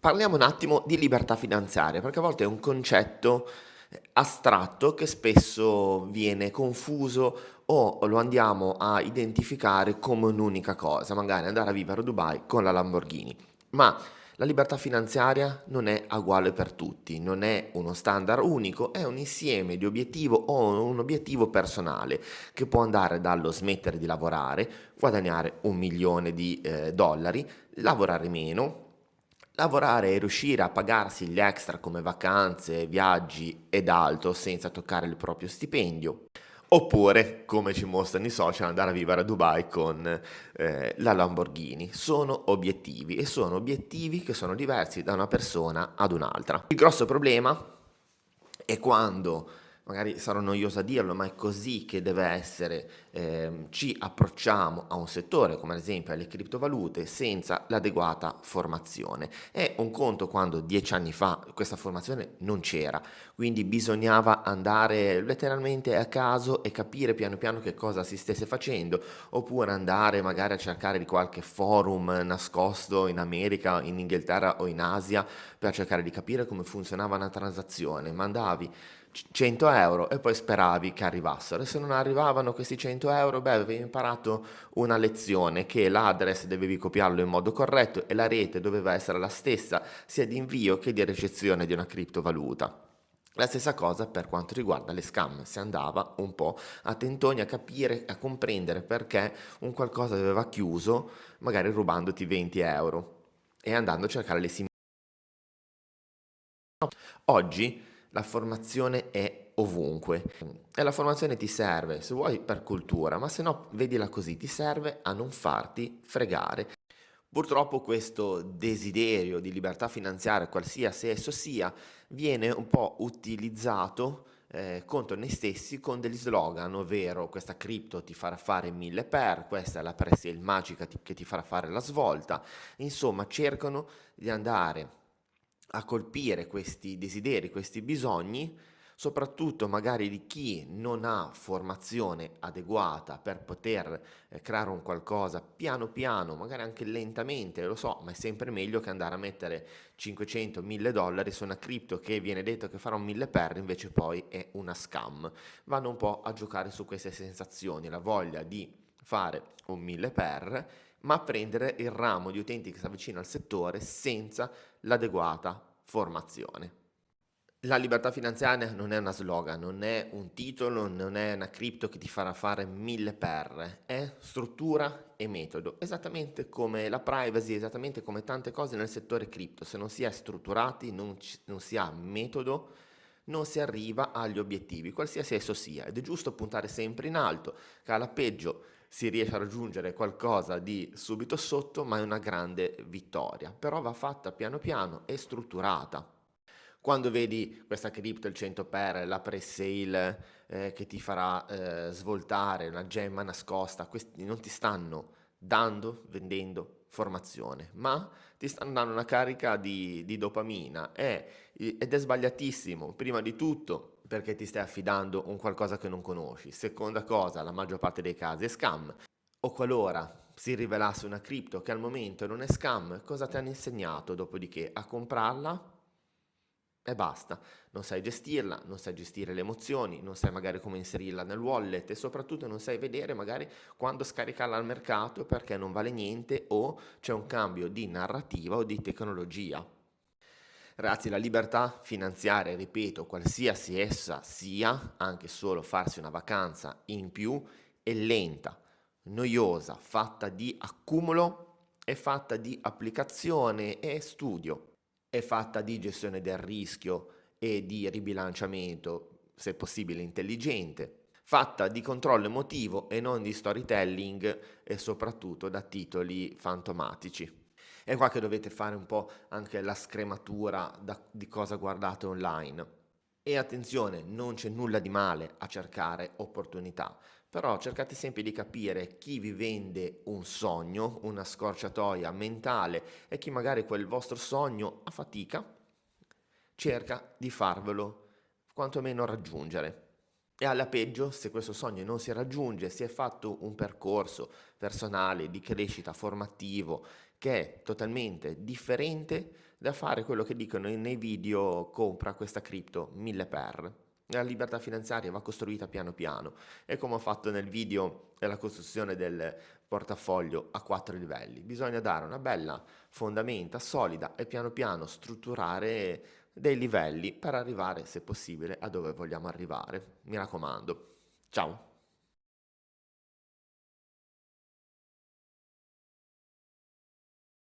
Parliamo un attimo di libertà finanziaria, perché a volte è un concetto astratto che spesso viene confuso o lo andiamo a identificare come un'unica cosa, magari andare a vivere a Dubai con la Lamborghini. Ma la libertà finanziaria non è uguale per tutti, non è uno standard unico, è un insieme di obiettivo o un obiettivo personale che può andare dallo smettere di lavorare, guadagnare 1 milione di dollari, lavorare meno, lavorare e riuscire a pagarsi gli extra come vacanze, viaggi ed altro senza toccare il proprio stipendio. Oppure, come ci mostrano i social, andare a vivere a Dubai con la Lamborghini. Sono obiettivi e sono obiettivi che sono diversi da una persona ad un'altra. Il grosso problema è quando, magari sarò noioso a dirlo, ma è così che deve essere, ci approcciamo a un settore, come ad esempio alle criptovalute, senza l'adeguata formazione. È un conto quando 10 anni fa questa formazione non c'era, quindi bisognava andare letteralmente a caso e capire piano piano che cosa si stesse facendo, oppure andare magari a cercare di qualche forum nascosto in America, in Inghilterra o in Asia per cercare di capire come funzionava una transazione. Mandavi 100 euro e poi speravi che arrivassero, e se non arrivavano questi 100 euro, beh, avevi imparato una lezione, che l'address dovevi copiarlo in modo corretto e la rete doveva essere la stessa sia di invio che di ricezione di una criptovaluta. La stessa cosa per quanto riguarda le scam, si andava un po' a tentoni a capire, a comprendere perché un qualcosa aveva chiuso, magari rubandoti 20 euro e andando a cercare le similitudini. Oggi la formazione è ovunque e la formazione ti serve, se vuoi, per cultura, ma se no, vedila così, ti serve a non farti fregare. Purtroppo questo desiderio di libertà finanziaria, qualsiasi esso sia, viene un po' utilizzato contro noi stessi con degli slogan, ovvero questa cripto ti farà fare 1000 per, questa è la pre-sale magica che ti farà fare la svolta. Insomma, cercano di andare a colpire questi desideri, questi bisogni, soprattutto magari di chi non ha formazione adeguata per poter creare un qualcosa piano piano, magari anche lentamente, lo so, ma è sempre meglio che andare a mettere 500-1000 dollari su una cripto che viene detto che farà un 1000 per, invece poi è una scam. Vanno un po' a giocare su queste sensazioni, la voglia di fare un 1000 per, ma prendere il ramo di utenti che si avvicina al settore senza l'adeguata formazione. La libertà finanziaria non è una slogan, non è un titolo, non è una cripto che ti farà fare 1000 per, è struttura e metodo, esattamente come la privacy, esattamente come tante cose nel settore cripto. Se non si è strutturati, non si ha metodo, non si arriva agli obiettivi, qualsiasi esso sia, ed è giusto puntare sempre in alto, che alla peggio si riesce a raggiungere qualcosa di subito sotto, ma è una grande vittoria, però va fatta piano piano e strutturata. Quando vedi questa cripto, il 100 per, la pre-sale che ti farà svoltare una gemma nascosta, questi non ti stanno dando, vendendo formazione, ma ti stanno dando una carica di dopamina ed è sbagliatissimo, prima di tutto perché ti stai affidando un qualcosa che non conosci, seconda cosa, la maggior parte dei casi è scam, o qualora si rivelasse una cripto che al momento non è scam, cosa ti hanno insegnato dopodiché? A comprarla e basta. Non sai gestirla, non sai gestire le emozioni, non sai magari come inserirla nel wallet e soprattutto non sai vedere magari quando scaricarla al mercato perché non vale niente o c'è un cambio di narrativa o di tecnologia. Ragazzi, la libertà finanziaria, ripeto, qualsiasi essa sia, anche solo farsi una vacanza in più, è lenta, noiosa, fatta di accumulo, è fatta di applicazione e studio, è fatta di gestione del rischio e di ribilanciamento, se possibile intelligente, fatta di controllo emotivo e non di storytelling e soprattutto da titoli fantomatici. È qua che dovete fare un po' anche la scrematura di cosa guardate online. E attenzione, non c'è nulla di male a cercare opportunità, però cercate sempre di capire chi vi vende un sogno, una scorciatoia mentale e chi magari quel vostro sogno a fatica cerca di farvelo quantomeno raggiungere. E alla peggio, se questo sogno non si raggiunge, si è fatto un percorso personale di crescita formativo che è totalmente differente da fare quello che dicono nei video: compra questa cripto 1000 per. La libertà finanziaria va costruita piano piano e come ho fatto nel video della costruzione del portafoglio a 4 livelli, bisogna dare una bella fondamenta solida e piano piano strutturare dei livelli per arrivare, se possibile, a dove vogliamo arrivare. Mi raccomando. Ciao!